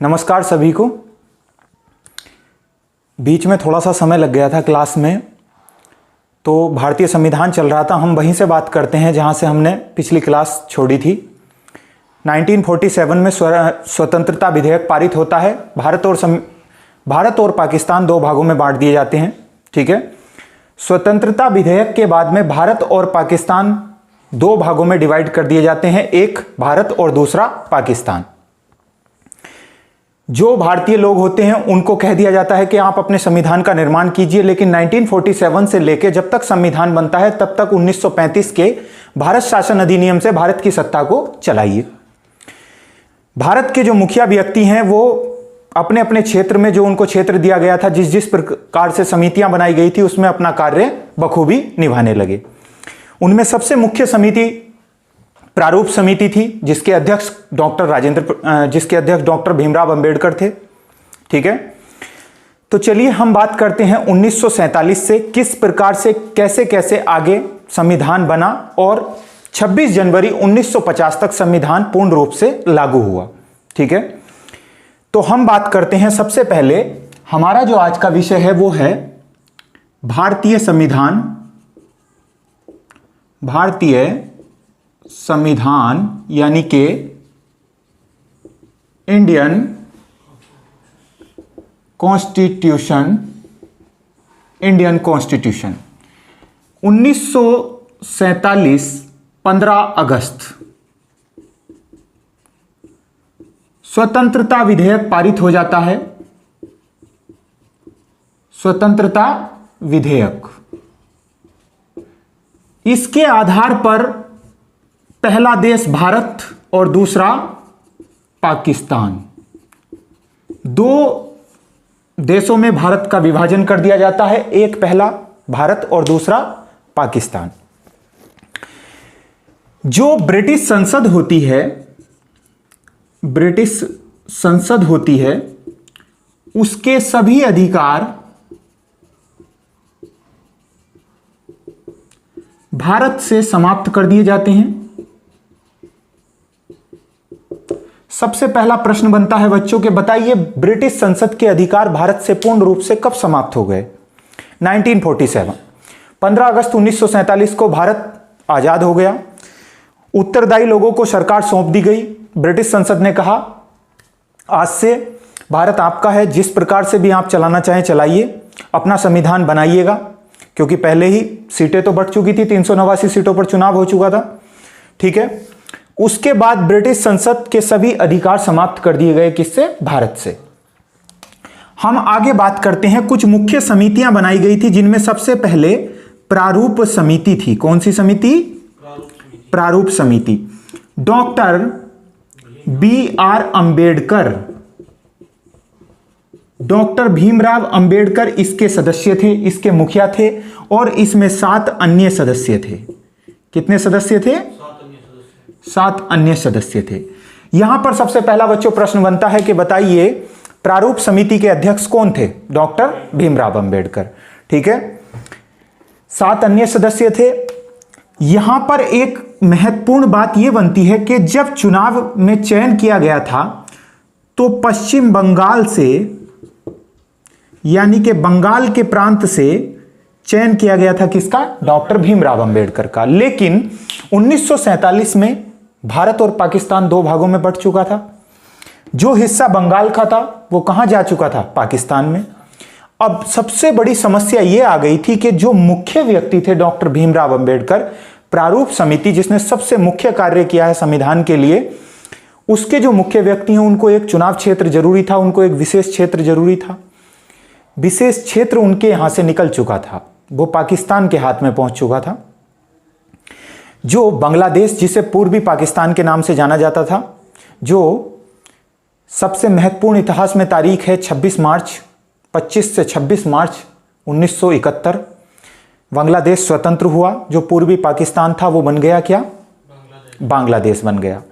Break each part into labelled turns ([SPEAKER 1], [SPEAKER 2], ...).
[SPEAKER 1] नमस्कार सभी को। बीच में थोड़ा सा समय लग गया था क्लास में, तो भारतीय संविधान चल रहा था। हम वहीं से बात करते हैं जहां से हमने पिछली क्लास छोड़ी थी। 1947 में स्वतंत्रता विधेयक पारित होता है। भारत और पाकिस्तान दो भागों में बांट दिए जाते हैं। ठीक है। स्वतंत्रता विधेयक के बाद में भारत और पाकिस्तान दो भागों में डिवाइड कर दिए जाते हैं, एक भारत और दूसरा पाकिस्तान। जो भारतीय लोग होते हैं उनको कह दिया जाता है कि आप अपने संविधान का निर्माण कीजिए, लेकिन 1947 से लेकर जब तक संविधान बनता है तब तक 1935 के भारत शासन अधिनियम से भारत की सत्ता को चलाइए। भारत के जो मुखिया व्यक्ति हैं वो अपने अपने क्षेत्र में जो उनको क्षेत्र दिया गया था, जिस जिस प्रकार से समितियां बनाई गई थी, उसमें अपना कार्य बखूबी निभाने लगे। उनमें सबसे मुख्य समिति प्रारूप समिति थी, जिसके अध्यक्ष डॉक्टर भीमराव अंबेडकर थे। ठीक है। तो चलिए हम बात करते हैं 1947 से किस प्रकार से कैसे कैसे आगे संविधान बना और 26 जनवरी 1950 तक संविधान पूर्ण रूप से लागू हुआ। ठीक है। तो हम बात करते हैं, सबसे पहले हमारा जो आज का विषय है वो है भारतीय संविधान यानी कि इंडियन कॉन्स्टिट्यूशन 1947 15 अगस्त स्वतंत्रता विधेयक पारित हो जाता है। स्वतंत्रता विधेयक, इसके आधार पर पहला देश भारत और दूसरा पाकिस्तान, दो देशों में भारत का विभाजन कर दिया जाता है, एक पहला भारत और दूसरा पाकिस्तान। जो ब्रिटिश संसद होती है उसके सभी अधिकार भारत से समाप्त कर दिए जाते हैं। सबसे पहला प्रश्न बनता है बच्चों के, बताइए ब्रिटिश संसद के अधिकार भारत से पूर्ण रूप से कब समाप्त हो गए? 1947 15 अगस्त 1947 को भारत आजाद हो गया। उत्तरदायी लोगों को सरकार सौंप दी गई। ब्रिटिश संसद ने कहा आज से भारत आपका है, जिस प्रकार से भी आप चलाना चाहें चलाइए, अपना संविधान बनाइएगा, क्योंकि पहले ही सीटें तो बढ़ चुकी थी, 389 सीटों पर चुनाव हो चुका था। ठीक है। उसके बाद ब्रिटिश संसद के सभी अधिकार समाप्त कर दिए गए, किससे? भारत से। हम आगे बात करते हैं, कुछ मुख्य समितियां बनाई गई थी, जिनमें सबसे पहले प्रारूप समिति थी। कौन सी समिति? प्रारूप समिति। Doctor B.R. Ambedkar, doctor Bhimrao Ambedkar इसके सदस्य थे, इसके मुखिया थे, और इसमें 7 अन्य सदस्य थे। कितने सदस्य थे? 7 अन्य सदस्य थे। यहां पर सबसे पहला बच्चों प्रश्न बनता है कि बताइए प्रारूप समिति के अध्यक्ष कौन थे? डॉक्टर भीमराव अंबेडकर। ठीक है। 7 अन्य सदस्य थे। यहां पर एक महत्वपूर्ण बात यह बनती है कि जब चुनाव में चयन किया गया था तो पश्चिम बंगाल से, यानी कि बंगाल के प्रांत से चयन किया गया था। किसका? डॉक्टर भीमराव अंबेडकर का। लेकिन 1947 में भारत और पाकिस्तान दो भागों में बंट चुका था। जो हिस्सा बंगाल का था वो कहां जा चुका था? पाकिस्तान में। अब सबसे बड़ी समस्या यह आ गई थी कि जो मुख्य व्यक्ति थे डॉक्टर भीमराव अंबेडकर, प्रारूप समिति जिसने सबसे मुख्य कार्य किया है संविधान के लिए, उसके जो मुख्य व्यक्ति हैं उनको एक चुनाव क्षेत्र जरूरी था, उनको एक विशेष क्षेत्र जरूरी था। विशेष क्षेत्र उनके यहां से निकल चुका था, वो पाकिस्तान के हाथ में पहुंच चुका था। जो बांग्लादेश, जिसे पूर्वी पाकिस्तान के नाम से जाना जाता था, जो सबसे महत्वपूर्ण इतिहास में तारीख है 25 से 26 मार्च 1971 बांग्लादेश स्वतंत्र हुआ। जो पूर्वी पाकिस्तान था वो बन गया क्या? बांग्लादेश बन गया।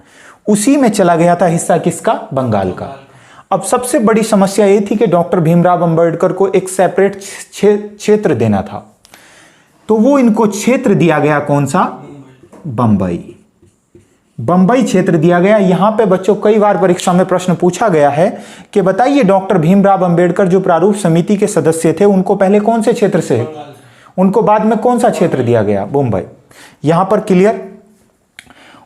[SPEAKER 1] उसी में चला गया था हिस्सा किसका? बंगाल का। अब सबसे बड़ी समस्या ये थी कि डॉक्टर भीमराव अंबेडकर को एक सेपरेट क्षेत्र देना था, तो वो इनको क्षेत्र दिया गया। कौन सा? बंबई। बंबई क्षेत्र दिया गया। यहां पे बच्चों कई बार परीक्षा में प्रश्न पूछा गया है कि बताइए डॉक्टर भीमराव अंबेडकर जो प्रारूप समिति के सदस्य थे उनको पहले कौन से क्षेत्र से, उनको बाद में कौन सा क्षेत्र दिया गया, मुंबई। यहां पर क्लियर।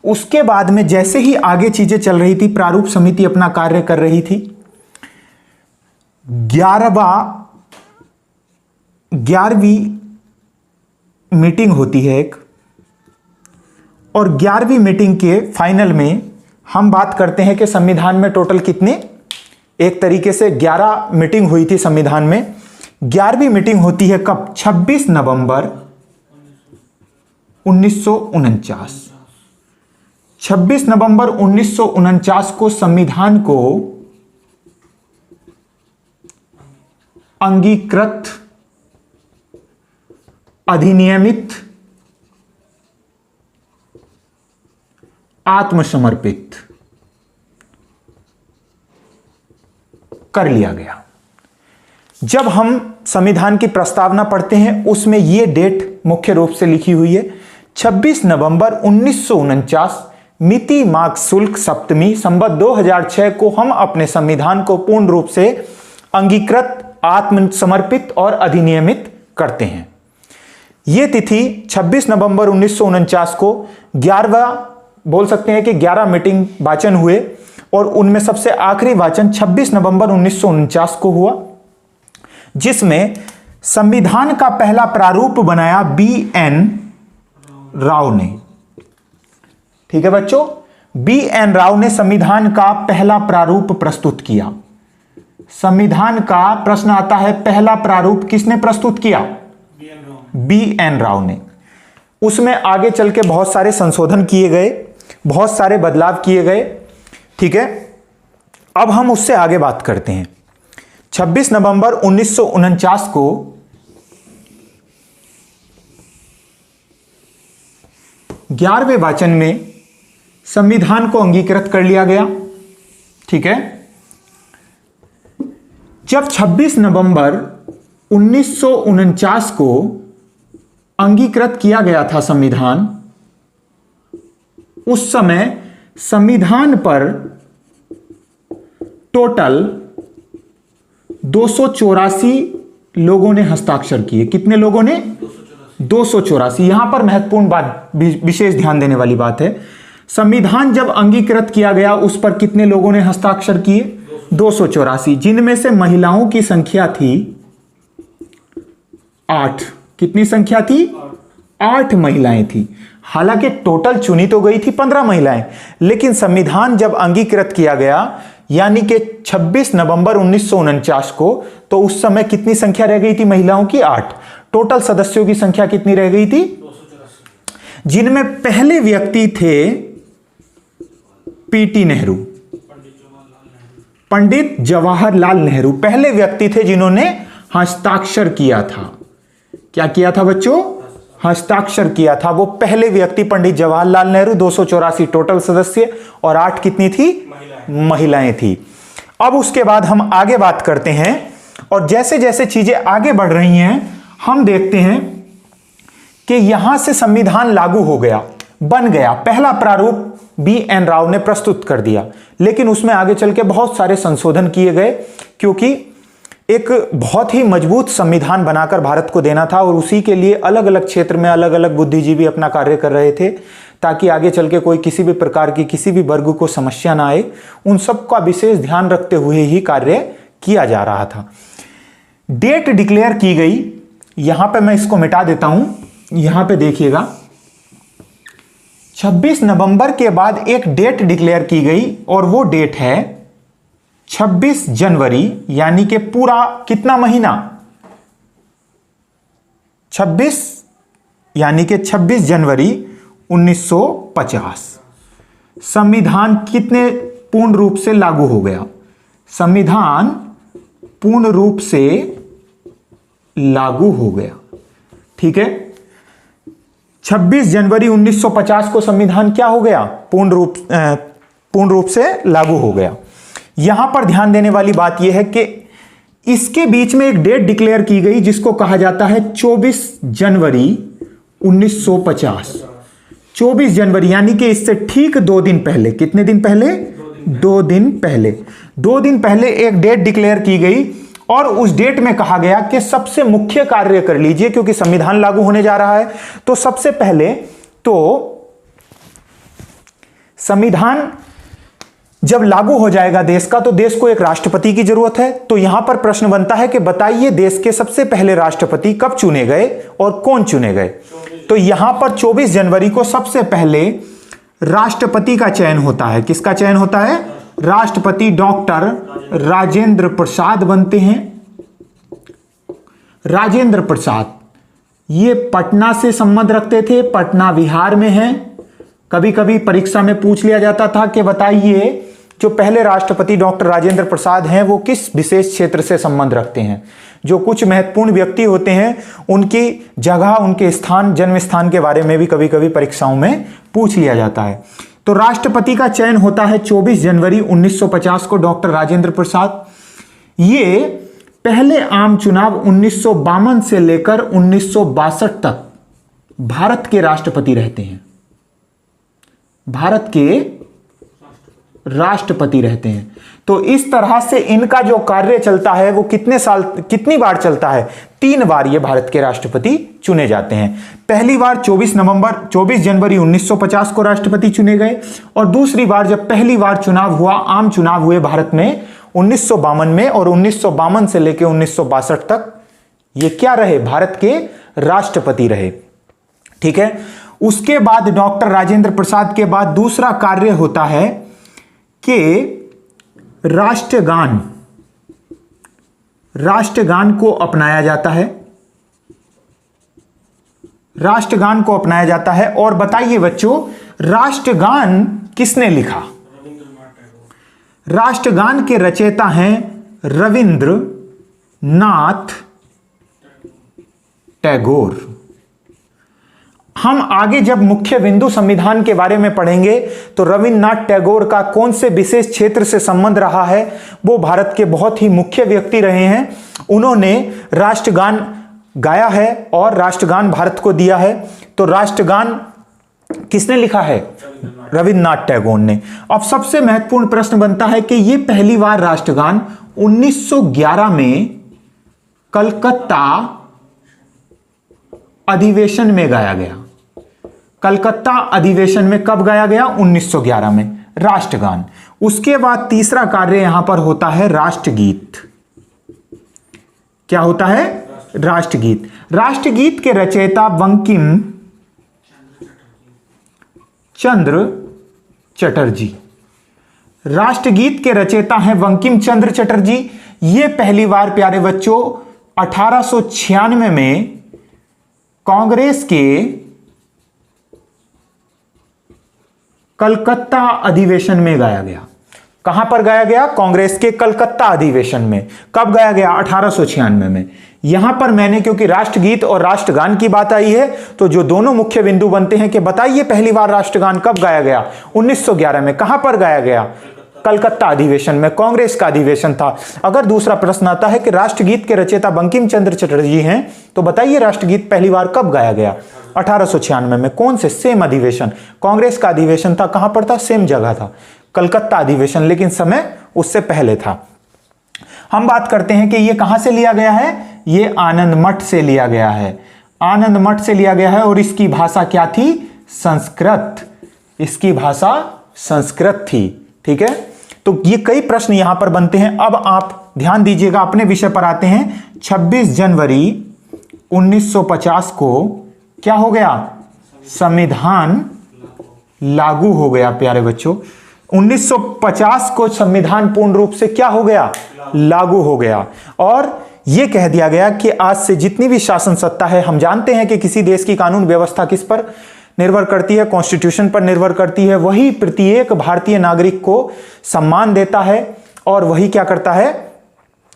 [SPEAKER 1] उसके बाद में जैसे ही आगे चीजें चल रही थी, प्रारूप समिति अपना कार्य कर रही थी। 11वीं मीटिंग होती है एक, और 11वीं मीटिंग के फाइनल में हम बात करते हैं कि संविधान में टोटल कितने, एक तरीके से 11 मीटिंग हुई थी संविधान में। 11वीं मीटिंग होती है कब, 26 नवंबर 1949। 26 नवंबर 1949 को संविधान को अंगीकृत, अधिनियमित, आत्मसमर्पित कर लिया गया। जब हम संविधान की प्रस्तावना पढ़ते हैं उसमें यह डेट मुख्य रूप से लिखी हुई है 26 नवंबर 1949, मिति माघ शुल्क सप्तमी, संवत 2006 को हम अपने संविधान को पूर्ण रूप से अंगीकृत, आत्मसमर्पित और अधिनियमित करते हैं। यह तिथि 26 नवंबर 1949 को 11वां बोल सकते हैं कि 11 मीटिंग वाचन हुए, और उनमें सबसे आखिरी वाचन 26 नवंबर 1949 को हुआ, जिसमें संविधान का पहला प्रारूप बनाया BN राव ने। ठीक है बच्चों, BN राव ने संविधान का पहला प्रारूप प्रस्तुत किया। संविधान का प्रश्न आता है पहला प्रारूप किसने प्रस्तुत किया, BN राव ने। उसमें आगे चल के बहुत सारे संशोधन किए गए, बहुत सारे बदलाव किए गए। ठीक है, अब हम उससे आगे बात करते हैं। 26 नवंबर 1949 को ग्यारहवें वाचन में संविधान को अंगीकृत कर लिया गया। ठीक है, जब 26 नवंबर 1949 को अंगीकृत किया गया था संविधान, उस समय संविधान पर टोटल 284 लोगों ने हस्ताक्षर किए। कितने लोगों ने, 284। यहां पर महत्वपूर्ण बात, विशेष ध्यान देने वाली बात है, संविधान जब अंगीकृत किया गया उस पर कितने लोगों ने हस्ताक्षर किए, 284, जिनमें से महिलाओं की संख्या थी 8। कितनी संख्या थी, 8 महिलाएं थी। हालांकि टोटल चुनी तो गई थी 15 महिलाएं, लेकिन संविधान जब अंगीकृत किया गया यानी कि 26 नवंबर 1949 को, तो उस समय कितनी संख्या रह गई थी महिलाओं की, 8। टोटल सदस्यों की संख्या कितनी रह गई थी, 284, जिनमें पहले व्यक्ति थे पीटी नेहरू, पंडित जवाहरलाल नेहरू पहले व्यक्ति थे जिन्होंने हस्ताक्षर किया था। क्या किया था बच्चों, हस्ताक्षर किया था। वो पहले व्यक्ति पंडित जवाहरलाल नेहरू, 284 टोटल सदस्य, और 8 कितनी थी, महिलाएं थी। अब उसके बाद हम आगे बात करते हैं, और जैसे जैसे चीजें आगे बढ़ रही हैं हम देखते हैं कि यहां से संविधान लागू हो गया, बन गया। पहला प्रारूप BN राव ने प्रस्तुत कर दिया, लेकिन उसमें आगे चल के बहुत सारे संशोधन किए गए, क्योंकि एक बहुत ही मजबूत संविधान बनाकर भारत को देना था, और उसी के लिए अलग अलग क्षेत्र में अलग अलग बुद्धिजीवी अपना कार्य कर रहे थे, ताकि आगे चल के कोई किसी भी प्रकार की किसी भी वर्ग को समस्या ना आए। उन सब का विशेष ध्यान रखते हुए ही कार्य किया जा रहा था। डेट डिक्लेयर की गई, यहां पे मैं इसको मिटा देता हूं, यहां पे देखिएगा 26 नवंबर के बाद एक डेट डिक्लेयर की गई, और वो डेट है 26 जनवरी, यानी कि पूरा कितना महीना, 26 यानी कि 26 जनवरी 1950 संविधान कितने पूर्ण रूप से लागू हो गया, संविधान पूर्ण रूप से लागू हो गया। ठीक है, 26 जनवरी 1950 को संविधान क्या हो गया, पूर्ण रूप से लागू हो गया। यहां पर ध्यान देने वाली बात यह है कि इसके बीच में एक डेट डिक्लेयर की गई जिसको कहा जाता है 24 जनवरी 1950। 24 जनवरी यानी कि इससे ठीक 2 दिन पहले, कितने दिन पहले? 2 दिन पहले। 2 दिन पहले एक डेट डिक्लेयर की गई और उस डेट में कहा गया कि सबसे मुख्य कार्य कर लीजिए, क्योंकि संविधान लागू होने जा रहा है। तो सबसे पहले तो संविधान जब लागू हो जाएगा देश का, तो देश को एक राष्ट्रपति की जरूरत है। तो यहां पर प्रश्न बनता है कि बताइए देश के सबसे पहले राष्ट्रपति कब चुने गए और कौन चुने गए? तो यहां पर 24 जनवरी को सबसे पहले राष्ट्रपति का चयन होता है। किसका चयन होता है? राष्ट्रपति डॉक्टर राजेंद्र प्रसाद बनते हैं। राजेंद्र प्रसाद ये पटना से संबंध रखते थे, पटना बिहार में है। कभी कभी परीक्षा में पूछ लिया जाता था कि बताइए जो पहले राष्ट्रपति डॉक्टर राजेंद्र प्रसाद हैं वो किस विशेष क्षेत्र से संबंध रखते हैं। जो कुछ महत्वपूर्ण व्यक्ति होते हैं उनकी जगह, उनके स्थान, जन्म स्थान के बारे में भी कभी कभी परीक्षाओं में पूछ लिया जाता है। तो राष्ट्रपति का चयन होता है 24 जनवरी 1950 को, डॉक्टर राजेंद्र प्रसाद। ये पहले आम चुनाव 1952 से लेकर 1962 तक भारत के राष्ट्रपति रहते हैं। भारत के राष्ट्रपति रहते हैं। तो इस तरह से इनका जो कार्य चलता है वो कितनी बार चलता है? 3 बार ये भारत के राष्ट्रपति चुने जाते हैं। पहली बार 24 जनवरी 1950 को राष्ट्रपति चुने गए और दूसरी बार जब पहली बार चुनाव हुआ, आम चुनाव हुए भारत में 1952 में, और 1952 से लेकर 1962 तक ये क्या रहे? भारत के राष्ट्रपति रहे। ठीक है। उसके बाद डॉक्टर राजेंद्र प्रसाद के बाद दूसरा कार्य होता है कि राष्ट्रगान को अपनाया जाता है। राष्ट्रगान को अपनाया जाता है। और बताइए बच्चों, राष्ट्रगान किसने लिखा? राष्ट्रगान के रचयिता हैं रविंद्रनाथ टैगोर। हम आगे जब मुख्य बिंदु संविधान के बारे में पढ़ेंगे तो रविंद्रनाथ टैगोर का कौन से विशेष क्षेत्र से संबंध रहा है, वो भारत के बहुत ही मुख्य व्यक्ति रहे हैं। उन्होंने राष्ट्रगान गाया है और राष्ट्रगान भारत को दिया है। तो राष्ट्रगान किसने लिखा है? रविंद्रनाथ टैगोर ने। अब सबसे महत्वपूर्ण प्रश्न बनता है कि यह पहली बार राष्ट्रगान 1911 में कलकत्ता अधिवेशन में गाया गया। कलकत्ता अधिवेशन में कब गाया गया? 1911 में राष्ट्रगान। उसके बाद तीसरा कार्य यहां पर होता है राष्ट्रगीत। क्या होता है? राष्ट्रगीत। राष्ट्रगीत के रचयिता बंकिम चंद्र चटर्जी। राष्ट्रगीत के रचयिता हैं बंकिम चंद्र चटर्जी। यह पहली बार प्यारे बच्चों 1896 में कांग्रेस के कलकत्ता अधिवेशन में गाया गया। कहां पर गाया गया? कांग्रेस के कलकत्ता अधिवेशन में। कब गाया गया? 1896 में। यहां पर मैंने क्योंकि राष्ट्रगीत और राष्ट्रगान की बात आई है तो जो दोनों मुख्य बिंदु बनते हैं कि बताइए पहली बार राष्ट्रगान कब गाया गया? 1911 में। कहां पर गाया गया? कलकत्ता अधिवेशन में। कांग्रेस का अधिवेशन था। अगर दूसरा प्रश्न आता है कि राष्ट्रगीत के रचयिता बंकिम चंद्र चटर्जी हैं तो बताइए राष्ट्रगीत पहली बार कब गाया गया? 1896 में। कौन से? सेम अधिवेशन। कांग्रेस का अधिवेशन था। कहां पर था? सेम जगह था, कलकत्ता अधिवेशन, लेकिन समय उससे पहले था। हम बात करते हैं कि यह कहां से लिया गया है? यह आनंद मठ से लिया गया है। आनंद मठ से लिया गया है और इसकी भाषा क्या थी? संस्कृत। इसकी भाषा संस्कृत थी। ठीक है। तो ये कई प्रश्न यहां पर बनते हैं। अब आप ध्यान दीजिएगा, अपने विषय पर आते हैं। 26 जनवरी 1950 को क्या हो गया? संविधान लागू हो गया प्यारे बच्चों। 1950 को संविधान पूर्ण रूप से क्या हो गया? लागू हो गया। और यह कह दिया गया कि आज से जितनी भी शासन सत्ता है, हम जानते हैं कि किसी देश की कानून व्यवस्था किस पर निर्भर करती है? कॉन्स्टिट्यूशन पर निर्भर करती है। वही प्रत्येक भारतीय नागरिक को सम्मान देता है और वही क्या करता है?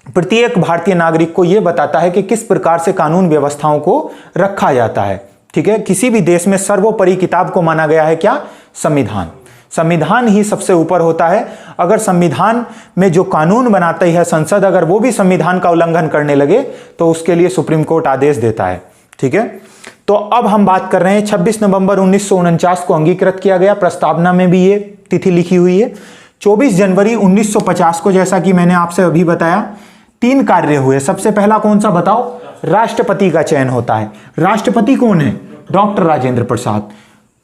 [SPEAKER 1] प्रत्येक भारतीय नागरिक को यह बताता है कि किस प्रकार से कानून व्यवस्थाओं को रखा जाता है। ठीक है। किसी भी देश में सर्वोपरि किताब को माना गया है क्या? संविधान। संविधान ही सबसे ऊपर होता है। अगर संविधान में जो कानून बनाती है संसद, अगर वो भी संविधान का उल्लंघन करने लगे तो उसके लिए सुप्रीम कोर्ट आदेश देता है। ठीक है। तो अब हम बात कर रहे हैं 26 नवंबर 1949 को अंगीकृत किया गया, प्रस्तावना में भी ये तिथि लिखी हुई है। 24 जनवरी 1950 को, जैसा कि मैंने आपसे अभी बताया, 3 कार्य हुए। सबसे पहला कौन सा बताओ? राष्ट्रपति का चयन होता है। राष्ट्रपति कौन है? डॉक्टर राजेंद्र प्रसाद।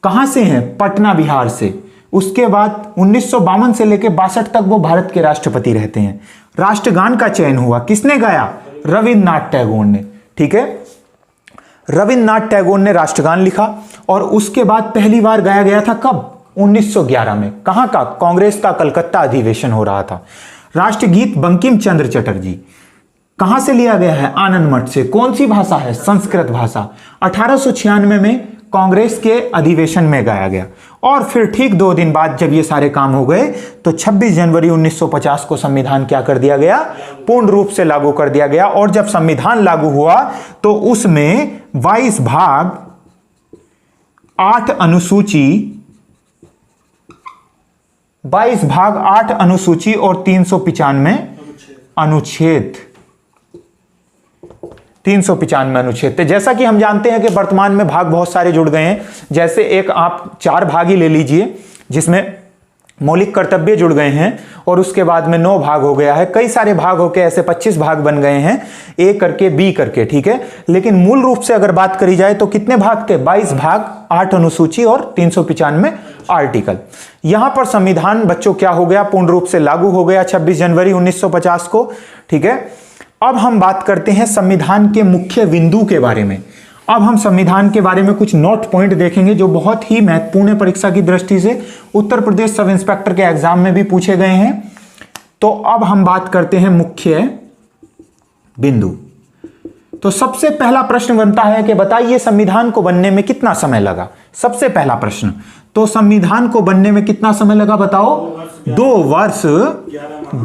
[SPEAKER 1] कहां से हैं? पटना, बिहार से। उसके बाद 1952 से लेकर 62 तक वो भारत के राष्ट्रपति रहते हैं। राष्ट्रगान का चयन हुआ, किसने गाया? रविन्द्रनाथ टैगोर ने। ठीक है, रविन्द्रनाथ टैगोर ने राष्ट्रगान लिखा और उसके बाद पहली बार गाया गया था कब? 1911 में। कहां का? कांग्रेस का कलकत्ता अधिवेशन हो रहा था। राष्ट्रगीत बंकिम चंद्र चटर्जी। कहां से लिया गया है? आनंद मठ से। कौन सी भाषा है? संस्कृत भाषा। 1896 में कांग्रेस के अधिवेशन में गाया गया। और फिर ठीक 2 दिन बाद जब ये सारे काम हो गए तो 26 जनवरी 1950 को संविधान क्या कर दिया गया? पूर्ण रूप से लागू कर दिया गया। और जब संविधान लागू हुआ तो उसमें 22 भाग 8 अनुसूची, 22 भाग 8 अनुसूची और 395 अनुच्छेद, 395 अनुच्छेद थे। जैसा कि हम जानते हैं कि वर्तमान में भाग बहुत सारे जुड़ गए हैं। जैसे एक आप 4 भाग ही ले लीजिए जिसमें मौलिक कर्तव्य जुड़ गए हैं और उसके बाद में 9 भाग हो गया है। कई सारे भाग होके ऐसे 25 भाग बन गए हैं, ए करके बी करके। ठीक है, लेकिन मूल रूप से अगर बात करी जाए तो कितने भाग थे? 22 भाग 8 अनुसूची और 395 आर्टिकल। यहां पर संविधान बच्चों क्या हो गया? पूर्ण रूप से लागू हो गया 26 जनवरी 1950 को। ठीक है, अब हम बात करते हैं संविधान के मुख्य बिंदु के बारे में। अब हम संविधान के बारे में कुछ नोट पॉइंट देखेंगे जो बहुत ही महत्वपूर्ण है परीक्षा की दृष्टि से। उत्तर प्रदेश सब इंस्पेक्टर के एग्जाम में भी पूछे गए हैं। तो अब हम बात करते हैं मुख्य बिंदु। तो सबसे पहला प्रश्न बनता है कि बताइए संविधान को बनने में कितना समय लगा? सबसे पहला प्रश्न, तो संविधान को बनने में कितना समय लगा बताओ? 2 वर्ष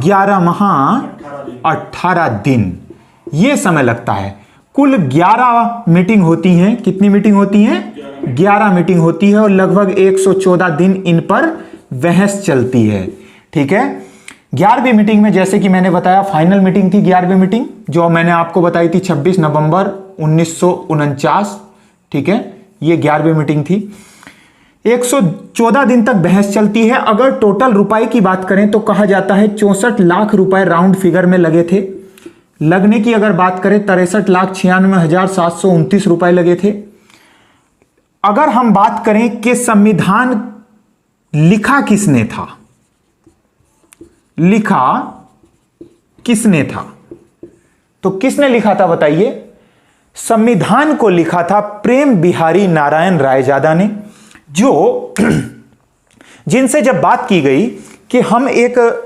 [SPEAKER 1] 11 माह 18 दिन ये समय लगता है। कुल 11 मीटिंग होती हैं। कितनी मीटिंग होती हैं? 11 मीटिंग होती है और लगभग 114 दिन इन पर बहस चलती है। ठीक है, 11वीं मीटिंग में जैसे कि मैंने बताया फाइनल मीटिंग थी 11वीं मीटिंग, जो मैंने आपको बताई थी 26 नवंबर 1949। ठीक है, ये 11वीं मीटिंग थी। 114 दिन तक बहस चलती है। अगर टोटल रुपए की बात करें तो कहा जाता है 64 लाख रुपए राउंड फिगर में लगे थे। लगने की अगर बात करें 63,96,729 रुपए लगे थे। अगर हम बात करें कि संविधान लिखा किसने था, लिखा किसने था, तो किसने लिखा था बताइए? संविधान को लिखा था प्रेम बिहारी नारायण रायजादा ने, जो जिनसे जब बात की गई कि हम एक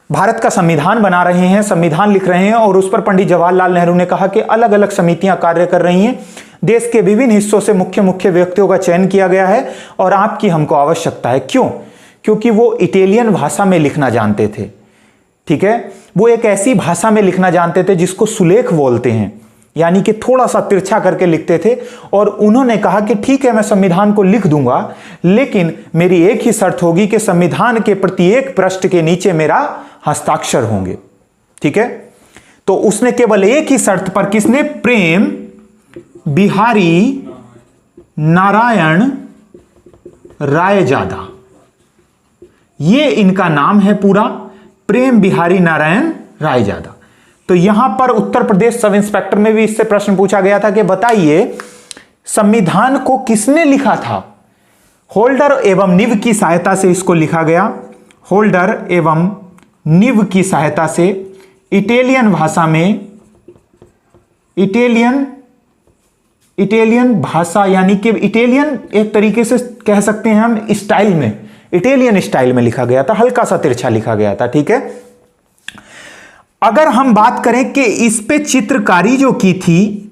[SPEAKER 1] भारत का संविधान बना रहे हैं, संविधान लिख रहे हैं, और उस पर पंडित जवाहरलाल नेहरू ने कहा कि अलग अलग समितियां कार्य कर रही हैं, देश के विभिन्न हिस्सों से मुख्य मुख्य व्यक्तियों का चयन किया गया है और आपकी हमको आवश्यकता है। क्यों? क्योंकि वो इटालियन भाषा में लिखना जानते थे। ठीक है, वो एक ऐसी भाषा में लिखना जानते थे जिसको सुलेख बोलते हैं, यानी कि थोड़ा सा तिरछा करके लिखते थे। और उन्होंने कहा कि ठीक है मैं संविधान को लिख दूंगा, लेकिन मेरी एक ही शर्त होगी कि संविधान के प्रत्येक पृष्ठ के नीचे मेरा हस्ताक्षर होंगे। ठीक है, तो उसने केवल एक ही शर्त पर, किसने? प्रेम बिहारी नारायण रायजादा, ये इनका नाम है पूरा, प्रेम बिहारी नारायण रायजादा। तो यहां पर उत्तर प्रदेश सब इंस्पेक्टर में भी इससे प्रश्न पूछा गया था कि बताइए संविधान को किसने लिखा था? होल्डर एवं निव की सहायता से इसको लिखा गया। होल्डर एवं निव की सहायता से इटालियन भाषा में, इटालियन भाषा यानी कि इटालियन एक तरीके से कह सकते हैं हम स्टाइल में, इटालियन स्टाइल में लिखा गया था, हल्का सा तिरछा लिखा गया था। ठीक है, अगर हम बात करें कि इस पे चित्रकारी जो की थी,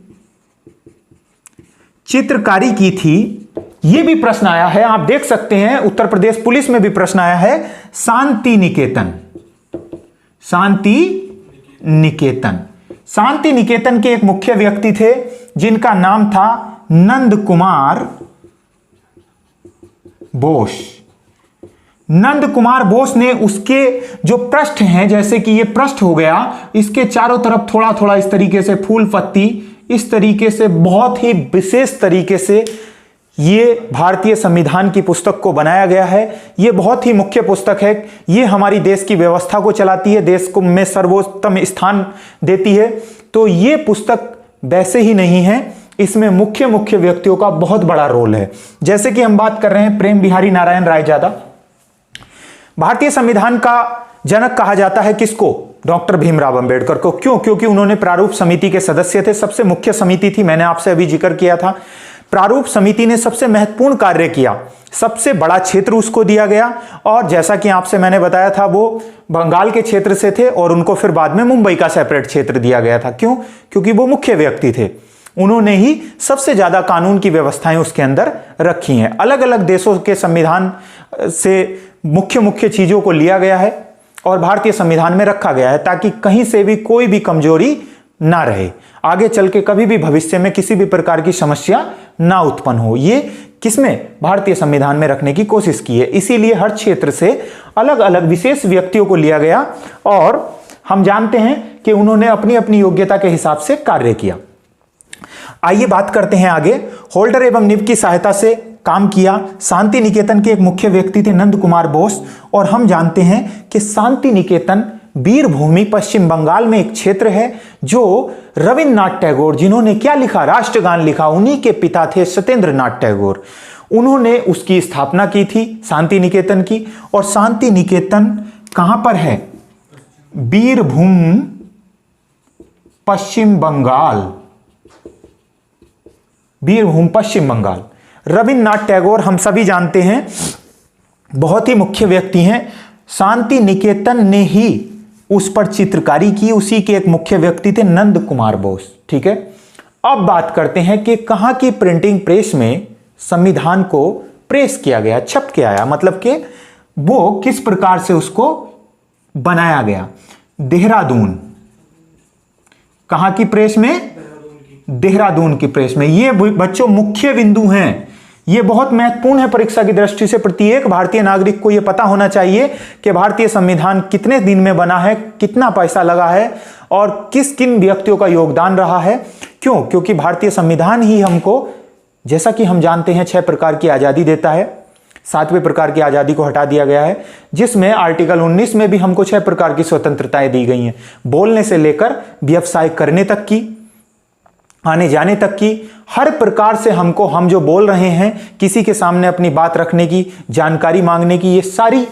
[SPEAKER 1] चित्रकारी की थी, यह भी प्रश्न आया है, आप देख सकते हैं उत्तर प्रदेश पुलिस में भी प्रश्न आया है। शांति निकेतन, शांति निकेतन, शांति निकेतन के एक मुख्य व्यक्ति थे जिनका नाम था नंद कुमार बोस। नंद कुमार बोस ने उसके जो पृष्ठ हैं, जैसे कि ये पृष्ठ हो गया, इसके चारों तरफ थोड़ा थोड़ा इस तरीके से फूल पत्ती इस तरीके से बहुत ही विशेष तरीके से ये भारतीय संविधान की पुस्तक को बनाया गया है। ये बहुत ही मुख्य पुस्तक है। ये हमारी देश की व्यवस्था को चलाती है, देश को में सर्वोत्तम स्थान देती है। तो ये पुस्तक वैसे ही नहीं है, इसमें मुख्य मुख्य व्यक्तियों का बहुत बड़ा रोल है। जैसे कि हम बात कर रहे हैं प्रेम बिहारी नारायण रायजादा। भारतीय संविधान का जनक कहा जाता है किसको? डॉक्टर भीमराव अंबेडकर को। क्यों? क्योंकि उन्होंने प्रारूप समिति के सदस्य थे, सबसे मुख्य समिति थी, मैंने आपसे अभी जिक्र किया था। प्रारूप समिति ने सबसे महत्वपूर्ण कार्य किया, सबसे बड़ा क्षेत्र उसको दिया गया, और जैसा कि आपसे मैंने बताया था वो बंगाल के क्षेत्र से थे और उनको फिर बाद में मुंबई का सेपरेट क्षेत्र दिया गया था। क्यों? क्योंकि वो मुख्य व्यक्ति थे, उन्होंने ही सबसे ज्यादा कानून की व्यवस्थाएं उसके अंदर रखी हैं। अलग अलग देशों के संविधान से मुख्य मुख्य चीजों को लिया गया है और भारतीय संविधान में रखा गया है, ताकि कहीं से भी कोई भी कमजोरी ना रहे, आगे चल के कभी भी भविष्य में किसी भी प्रकार की समस्या ना उत्पन्न हो। ये किसमें? भारतीय संविधान में रखने की कोशिश की है। इसीलिए हर क्षेत्र से अलग अलग विशेष व्यक्तियों को लिया गया और हम जानते हैं कि उन्होंने अपनी अपनी योग्यता के हिसाब से कार्य किया। आइए बात करते हैं आगे। होल्डर एवं निब की सहायता से काम किया। शांति निकेतन के एक मुख्य व्यक्ति थे नंद कुमार बोस, और हम जानते हैं कि शांति निकेतन वीरभूमि पश्चिम बंगाल में एक क्षेत्र है जो रविन्द्रनाथ टैगोर, जिन्होंने क्या लिखा? राष्ट्रगान लिखा, उन्हीं के पिता थे सत्येंद्रनाथ टैगोर। उन्होंने उसकी स्थापना की थी शांति निकेतन की। और शांति निकेतन कहां पर है? वीरभूम पश्चिम बंगाल, वीरभूम पश्चिम बंगाल। रविन्द्रनाथ टैगोर हम सभी जानते हैं बहुत ही मुख्य व्यक्ति हैं। शांति निकेतन ने ही उस पर चित्रकारी की, उसी के एक मुख्य व्यक्ति थे नंद कुमार बोस। ठीक है, अब बात करते हैं कि कहां की प्रिंटिंग प्रेस में संविधान को प्रेस किया गया, छप के आया, मतलब कि वो किस प्रकार से उसको बनाया गया। देहरादून। कहां की प्रेस में? देहरादून की प्रेस में। ये बच्चों मुख्य बिंदु हैं, ये बहुत महत्वपूर्ण है परीक्षा की दृष्टि से। प्रत्येक भारतीय नागरिक को यह पता होना चाहिए कि भारतीय संविधान कितने दिन में बना है, कितना पैसा लगा है और किस किन व्यक्तियों का योगदान रहा है। क्यों? क्योंकि भारतीय संविधान ही हमको, जैसा कि हम जानते हैं, 6 प्रकार की आजादी देता है। 7वें प्रकार की आजादी को हटा दिया गया है, जिसमें आर्टिकल 19 में भी हमको 6 प्रकार की स्वतंत्रताएं दी गई हैं, बोलने से लेकर व्यवसाय करने तक की, आने जाने तक की। हर प्रकार से हमको, हम जो बोल रहे हैं, किसी के सामने अपनी बात रखने की, जानकारी मांगने की, ये सारी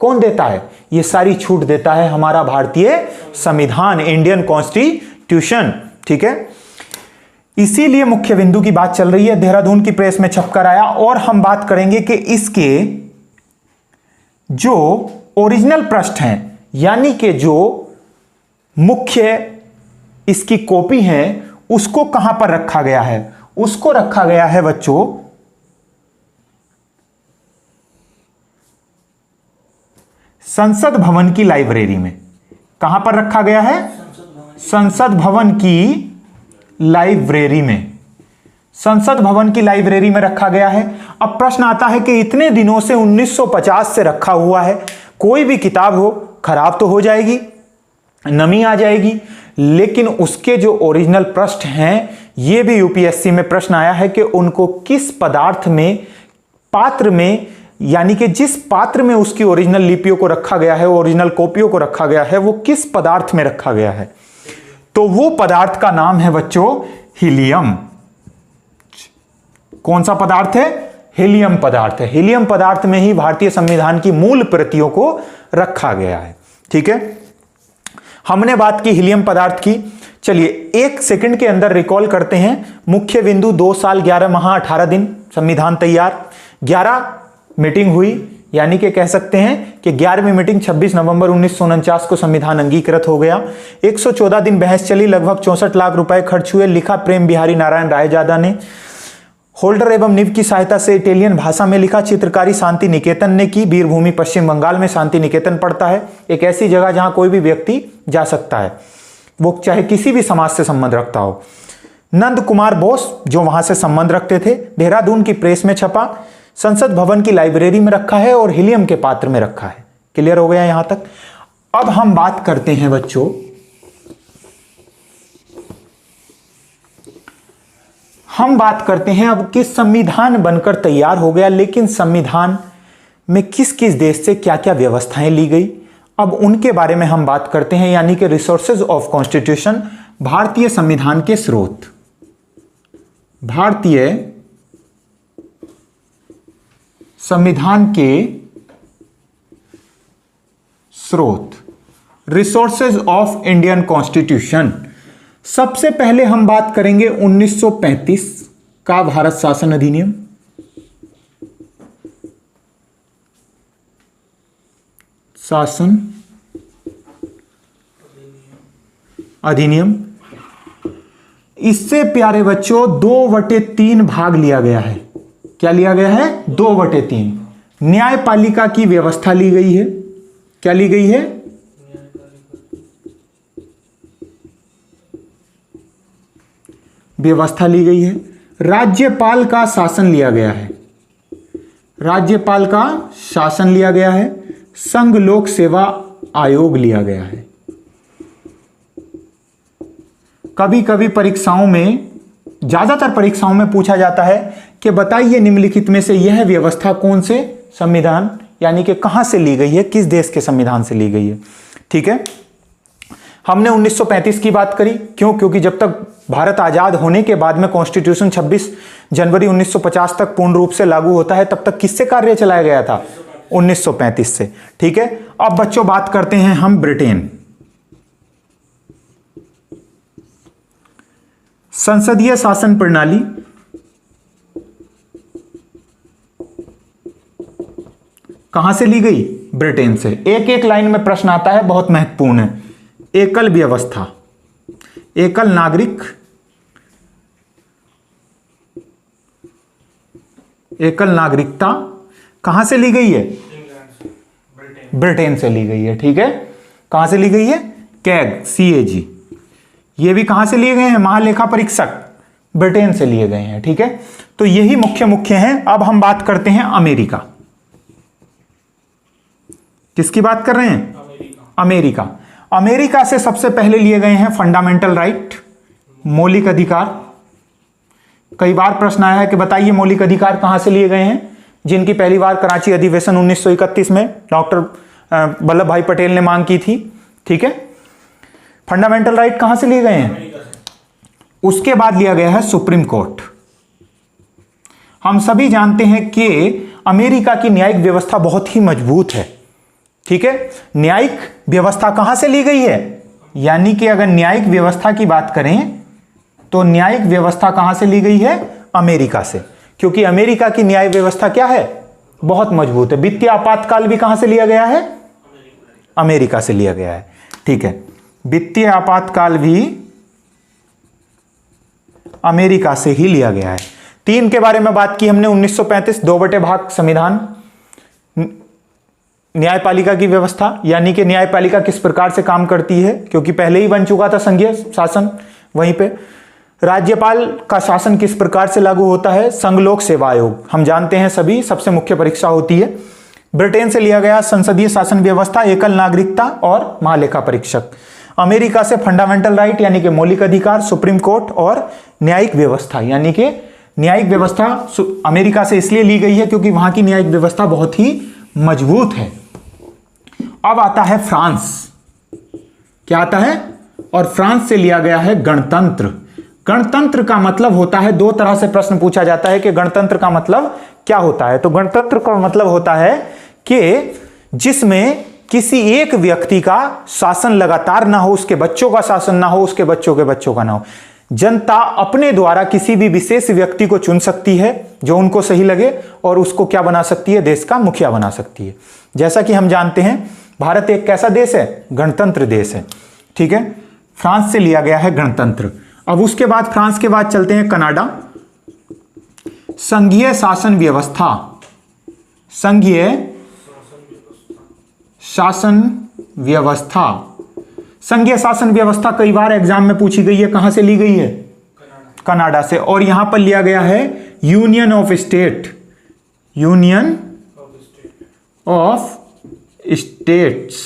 [SPEAKER 1] कौन देता है? ये सारी छूट देता है हमारा भारतीय संविधान, इंडियन कॉन्स्टिट्यूशन। ठीक है, इसीलिए मुख्य बिंदु की बात चल रही है। देहरादून की प्रेस में छपकर आया। और हम बात करेंगे कि इसके जो ओरिजिनल पृष्ठ हैं, यानी कि जो मुख्य इसकी कॉपी है, उसको कहां पर रखा गया है? उसको रखा गया है बच्चों संसद भवन की लाइब्रेरी में। कहां पर रखा गया है? संसद भवन की लाइब्रेरी में। संसद भवन की लाइब्रेरी में रखा गया है। अब प्रश्न आता है कि इतने दिनों से 1950 से रखा हुआ है, कोई भी किताब हो खराब तो हो जाएगी, नमी आ जाएगी, लेकिन उसके जो ओरिजिनल पृष्ठ हैं, ये भी यूपीएससी में प्रश्न आया है कि उनको किस पदार्थ में, पात्र में, यानी कि जिस पात्र में उसकी ओरिजिनल लिपियों को रखा गया है, ओरिजिनल कॉपियों को रखा गया है, वो किस पदार्थ में रखा गया है। तो वो पदार्थ का नाम है बच्चों हीलियम। कौन सा पदार्थ है? हीलियम पदार्थ है। हीलियम पदार्थ में ही भारतीय संविधान की मूल प्रतियों को रखा गया है। ठीक है, हमने बात की हीलियम पदार्थ की। चलिए 1 सेकंड के अंदर रिकॉल करते हैं। मुख्य बिंदु 2 साल 11 माह 18 दिन संविधान तैयार। 11 मीटिंग हुई, यानी कि कह सकते हैं कि 11वीं मीटिंग 26 नवंबर 1949 को संविधान अंगीकृत हो गया। 114 दिन बहस चली, लगभग 64 लाख रुपए खर्च हुए। लिखा प्रेम बिहारी नारायण रायजादा ने। होल्डर एवं निब की सहायता से इटालियन भाषा में लिखा। चित्रकारी शांति निकेतन ने की। वीरभूमि पश्चिम बंगाल में शांति निकेतन पड़ता है, एक ऐसी जगह जहां कोई भी व्यक्ति जा सकता है, वो चाहे किसी भी समाज से संबंध रखता हो। नंद कुमार बोस जो वहां से संबंध रखते थे। देहरादून की प्रेस में छपा। संसद भवन की लाइब्रेरी में रखा है और हीलियम के पात्र में रखा है। क्लियर हो गया यहां तक? अब हम बात करते हैं बच्चों हम बात करते हैं अब कि संविधान बनकर तैयार हो गया, लेकिन संविधान में किस किस देश से क्या क्या व्यवस्थाएं ली गई, अब उनके बारे में हम बात करते हैं। यानी कि रिसोर्सेज ऑफ कॉन्स्टिट्यूशन, भारतीय संविधान के स्रोत। भारतीय संविधान के स्रोत, रिसोर्सेज ऑफ इंडियन कॉन्स्टिट्यूशन। सबसे पहले हम बात करेंगे 1935 का भारत शासन अधिनियम। शासन अधिनियम, इससे प्यारे बच्चों 2/3 भाग लिया गया है। क्या लिया गया है? 2/3। न्यायपालिका की व्यवस्था ली गई है। क्या ली गई है? व्यवस्था ली गई है। राज्यपाल का शासन लिया गया है। राज्यपाल का शासन लिया गया है। संघ लोक सेवा आयोग लिया गया है। कभी कभी परीक्षाओं में, ज्यादातर परीक्षाओं में पूछा जाता है कि बताइए निम्नलिखित में से यह व्यवस्था कौन से संविधान यानी कि कहां से ली गई है, किस देश के संविधान से ली गई है। ठीक है, हमने 1935 की बात करी। क्यों? क्योंकि जब तक भारत आजाद होने के बाद में कॉन्स्टिट्यूशन 26 जनवरी 1950 तक पूर्ण रूप से लागू होता है, तब तक किससे कार्य चलाया गया था? 1935 से। ठीक है, अब बच्चों बात करते हैं हम ब्रिटेन। संसदीय शासन प्रणाली, कहां से ली गई? ब्रिटेन से। एक एक लाइन में प्रश्न आता है, बहुत महत्वपूर्ण है। एकल व्यवस्था, एकल नागरिक, एकल नागरिकता कहां से ली गई है? ब्रिटेन से ली गई है। ठीक है, कहां से ली गई है? CAG, CAG। ये भी कहां से लिए गए हैं? महालेखा परीक्षक, ब्रिटेन से लिए गए हैं। ठीक है, तो यही मुख्य मुख्य हैं। अब हम बात करते हैं अमेरिका। किसकी बात कर रहे हैं? अमेरिका। अमेरिका से सबसे पहले लिए गए हैं फंडामेंटल राइट, मौलिक अधिकार। कई बार प्रश्न आया है कि बताइए मौलिक अधिकार कहां से लिए गए हैं, जिनकी पहली बार कराची अधिवेशन 1931 में डॉक्टर वल्लभ भाई पटेल ने मांग की थी। ठीक है, फंडामेंटल राइट कहां से लिए गए हैं? उसके बाद लिया गया है सुप्रीम कोर्ट। हम सभी जानते हैं कि अमेरिका की न्यायिक व्यवस्था बहुत ही मजबूत है। ठीक है, न्यायिक व्यवस्था कहां से ली गई है? यानी कि अगर न्यायिक व्यवस्था की बात करें तो न्यायिक व्यवस्था कहां से ली गई है? अमेरिका से। क्योंकि अमेरिका की न्याय व्यवस्था क्या है? बहुत मजबूत है। वित्तीय आपातकाल भी कहां से लिया गया है? अमेरिका से लिया गया है। ठीक है, वित्तीय आपातकाल भी अमेरिका से ही लिया गया है। 3 के बारे में बात की हमने। 1935 2/भाग संविधान, न्यायपालिका की व्यवस्था, यानी कि न्यायपालिका किस प्रकार से काम करती है, क्योंकि पहले ही बन चुका था संघीय शासन। वहीं पे राज्यपाल का शासन किस प्रकार से लागू होता है? संघ लोक सेवा आयोग, हम जानते हैं सभी, सबसे मुख्य परीक्षा होती है। ब्रिटेन से लिया गया संसदीय शासन व्यवस्था, एकल नागरिकता और महालेखा परीक्षक। अमेरिका से फंडामेंटल राइट यानी कि मौलिक अधिकार, सुप्रीम कोर्ट और न्यायिक व्यवस्था, यानी कि न्यायिक व्यवस्था अमेरिका से इसलिए ली गई है क्योंकि वहां की न्यायिक व्यवस्था बहुत ही मजबूत है। अब आता है फ्रांस। क्या आता है? और फ्रांस से लिया गया है गणतंत्र। गणतंत्र का मतलब होता है, 2 तरह से प्रश्न पूछा जाता है कि गणतंत्र का मतलब क्या होता है। तो गणतंत्र का मतलब होता है कि जिसमें किसी एक व्यक्ति का शासन लगातार ना हो, उसके बच्चों का शासन ना हो, उसके बच्चों के बच्चों का ना हो। जनता अपने द्वारा किसी भी विशेष व्यक्ति को चुन सकती है जो उनको सही लगे और उसको क्या बना सकती है? देश का मुखिया बना सकती है। जैसा कि हम जानते हैं भारत एक कैसा देश है? गणतंत्र देश है। ठीक है, फ्रांस से लिया गया है गणतंत्र। अब उसके बाद फ्रांस के बाद चलते हैं कनाडा। संघीय शासन व्यवस्था, संघीय शासन व्यवस्था, संघीय शासन व्यवस्था कई बार एग्जाम में पूछी गई है। कहां से ली गई है? कनाडा से। और यहां पर लिया गया है union of state, union of states.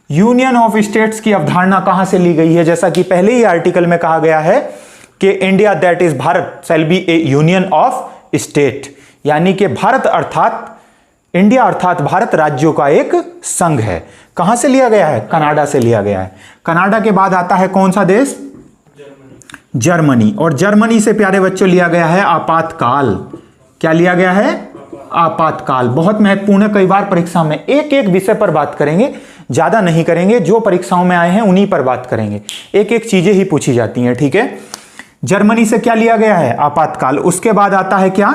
[SPEAKER 1] Union of states की अवधारणा कहां से ली गई है? जैसा कि पहले ही आर्टिकल में कहा गया है कि India that is Bharat shall be A union of state, यानी कि भारत अर्थात इंडिया अर्थात भारत राज्यों का एक संघ है। कहां से लिया गया है? कनाडा से लिया गया है। कनाडा के बाद आता है कौन सा देश? जर्मनी। और जर्मनी से प्यारे बच्चों लिया गया है आपातकाल। क्या लिया गया है? आपातकाल। बहुत महत्वपूर्ण है, कई बार परीक्षा में एक एक विषय पर बात करेंगे, ज्यादा नहीं करेंगे, जो परीक्षाओं में आए हैं उन्हीं पर बात करेंगे, एक एक चीजें ही पूछी जाती हैं, ठीक है। जर्मनी से क्या लिया गया है? आपातकाल। उसके बाद आता है क्या?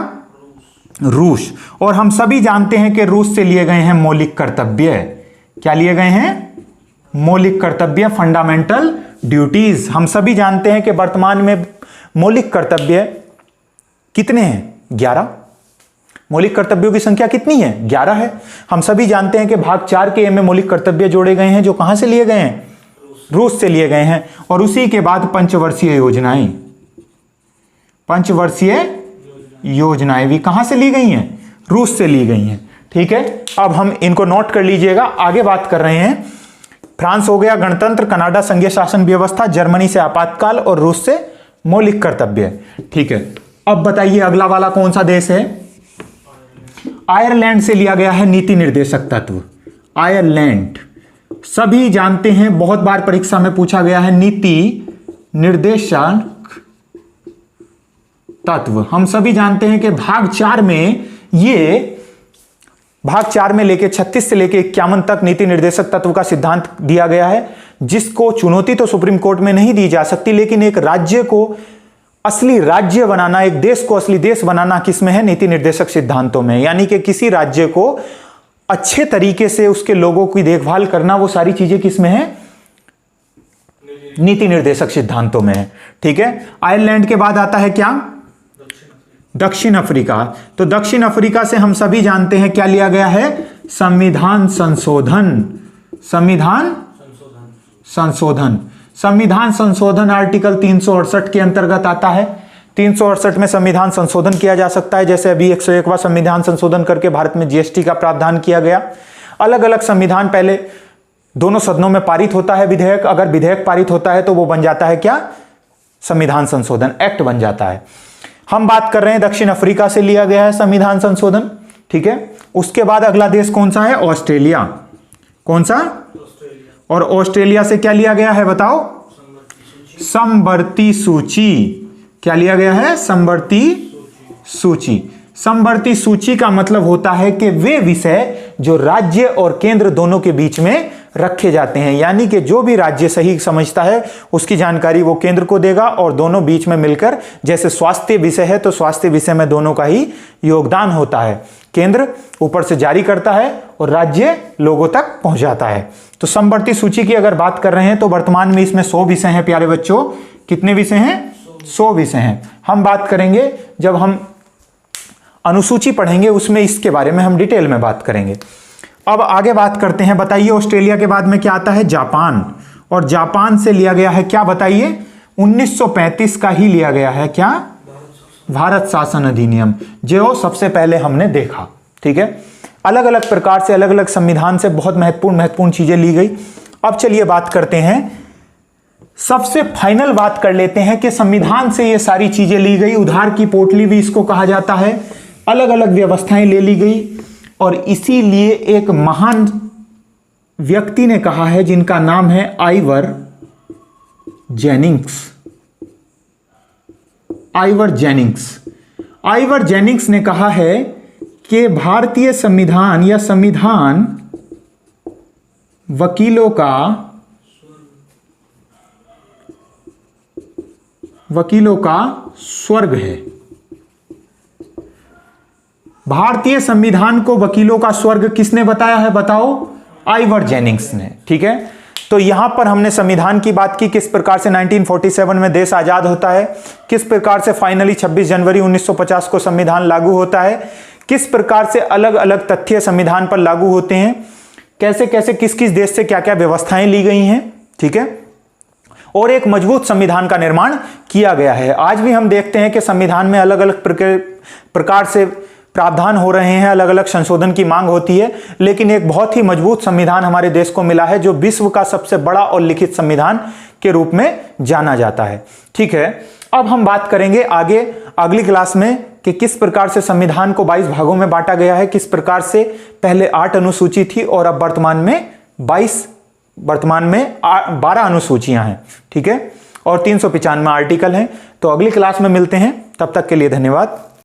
[SPEAKER 1] रूस। और हम सभी जानते हैं कि रूस से लिए गए हैं मौलिक कर्तव्य। क्या लिए गए हैं? मौलिक कर्तव्य, फंडामेंटल ड्यूटीज। हम सभी जानते हैं कि वर्तमान में मौलिक कर्तव्य कितने हैं? 11। मौलिक कर्तव्यों की संख्या कितनी है? 11 है। हम सभी जानते हैं कि भाग 4 के में मौलिक कर्तव्य जोड़े गए हैं, जो कहां से लिए गए हैं? रूस से लिए गए हैं। और उसी के बाद पंचवर्षीय योजनाएं, पंचवर्षीय योजनाएं भी कहां से ली गई हैं? रूस से ली गई हैं, ठीक है। अब हम इनको नोट कर लीजिएगा, आगे बात कर रहे हैं। फ्रांस हो गया गणतंत्र, कनाडा संघीय शासन व्यवस्था, जर्मनी से आपातकाल और रूस से मौलिक कर्तव्य, ठीक है। अब बताइए अगला वाला कौन सा देश है? आयरलैंड से लिया गया है नीति निर्देशक तत्व। आयरलैंड सभी जानते हैं, बहुत बार परीक्षा में पूछा गया है, नीति निर्देशक तत्व। हम सभी जानते हैं कि भाग 4 में भाग 4 में लेके 36 से लेके 51 तक नीति निर्देशक तत्व का सिद्धांत दिया गया है, जिसको चुनौती तो सुप्रीम कोर्ट में नहीं दी जा सकती, लेकिन एक राज्य को असली राज्य बनाना, एक देश को असली देश बनाना किस में है? नीति निर्देशक सिद्धांतों में। यानी कि किसी राज्य को अच्छे तरीके से उसके लोगों की देखभाल करना, वो सारी चीजें किस में है? नीति निर्देशक सिद्धांतों में है, ठीक है। आयरलैंड के बाद आता है क्या? दक्षिण अफ्रीका। तो दक्षिण अफ्रीका से हम सभी जानते हैं क्या लिया गया है? संविधान संशोधन। संविधान संशोधन। संविधान संशोधन आर्टिकल 368 के अंतर्गत आता है। 368 में संविधान संशोधन किया जा सकता है, जैसे अभी 101वां संविधान संशोधन करके भारत में जीएसटी का प्रावधान किया गया। अलग अलग संविधान पहले दोनों सदनों में पारित होता है विधेयक, अगर विधेयक पारित होता है तो वो बन जाता है क्या? संविधान संशोधन, एक्ट बन जाता है। हम बात कर रहे हैं दक्षिण अफ्रीका से लिया गया है संविधान संशोधन, ठीक है। उसके बाद अगला देश कौन सा है? ऑस्ट्रेलिया। कौन सा? और ऑस्ट्रेलिया से क्या लिया गया है बताओ? समवर्ती सूची। क्या लिया गया है? समवर्ती सूची। समवर्ती सूची का मतलब होता है कि वे विषय जो राज्य और केंद्र दोनों के बीच में रखे जाते हैं, यानी कि जो भी राज्य सही समझता है उसकी जानकारी वो केंद्र को देगा, और दोनों बीच में मिलकर, जैसे स्वास्थ्य विषय है तो स्वास्थ्य विषय में दोनों का ही योगदान होता है। केंद्र ऊपर से जारी करता है और राज्य लोगों तक पहुंचाता है। तो समवर्ती सूची की अगर बात कर रहे हैं तो वर्तमान में इसमें 100 विषय हैं प्यारे बच्चों। कितने विषय हैं? 100 विषय हैं। हम बात करेंगे जब हम अनुसूची पढ़ेंगे, उसमें इसके बारे में हम डिटेल में बात करेंगे। अब आगे बात करते हैं। बताइए ऑस्ट्रेलिया के बाद में क्या आता है? जापान। और जापान से लिया गया है क्या बताइए? 1935 का ही लिया गया है क्या? भारत शासन अधिनियम, जो सबसे पहले हमने देखा, ठीक है। अलग अलग प्रकार से, अलग अलग संविधान से बहुत महत्वपूर्ण चीजें ली गई। अब चलिए बात करते हैं, सबसे फाइनल बात कर लेते हैं कि संविधान से ये सारी चीजें ली गई, उधार की पोटली भी इसको कहा जाता है, अलग अलग व्यवस्थाएं ले ली गई, और इसीलिए एक महान व्यक्ति ने कहा है जिनका नाम है Ivor Jennings. Ivor Jennings. Ivor Jennings ने कहा है कि भारतीय संविधान या संविधान वकीलों का स्वर्ग है। भारतीय संविधान को वकीलों का स्वर्ग किसने बताया है बताओ? आइवर जेनिंग्स ने, ठीक है। तो यहां पर हमने संविधान की बात की, किस प्रकार से 1947 में देश आजाद होता है, किस प्रकार से फाइनली 26 जनवरी 1950 को संविधान लागू होता है, किस प्रकार से अलग अलग तथ्य संविधान पर लागू होते हैं, कैसे कैसे किस किस देश से क्या क्या व्यवस्थाएं ली गई हैं, ठीक है। और एक मजबूत संविधान का निर्माण किया गया है। आज भी हम देखते हैं कि संविधान में अलग अलग प्रकार से प्रावधान हो रहे हैं, अलग अलग संशोधन की मांग होती है, लेकिन एक बहुत ही मजबूत संविधान हमारे देश को मिला है, जो विश्व का सबसे बड़ा और लिखित संविधान के रूप में जाना जाता है, ठीक है। अब हम बात करेंगे आगे अगली क्लास में कि किस प्रकार से संविधान को 22 भागों में बांटा गया है, किस प्रकार से पहले 8 अनुसूची थी और अब वर्तमान में 12 अनुसूचियां हैं, ठीक है, और 395 आर्टिकल हैं। तो अगली क्लास में मिलते हैं, तब तक के लिए धन्यवाद।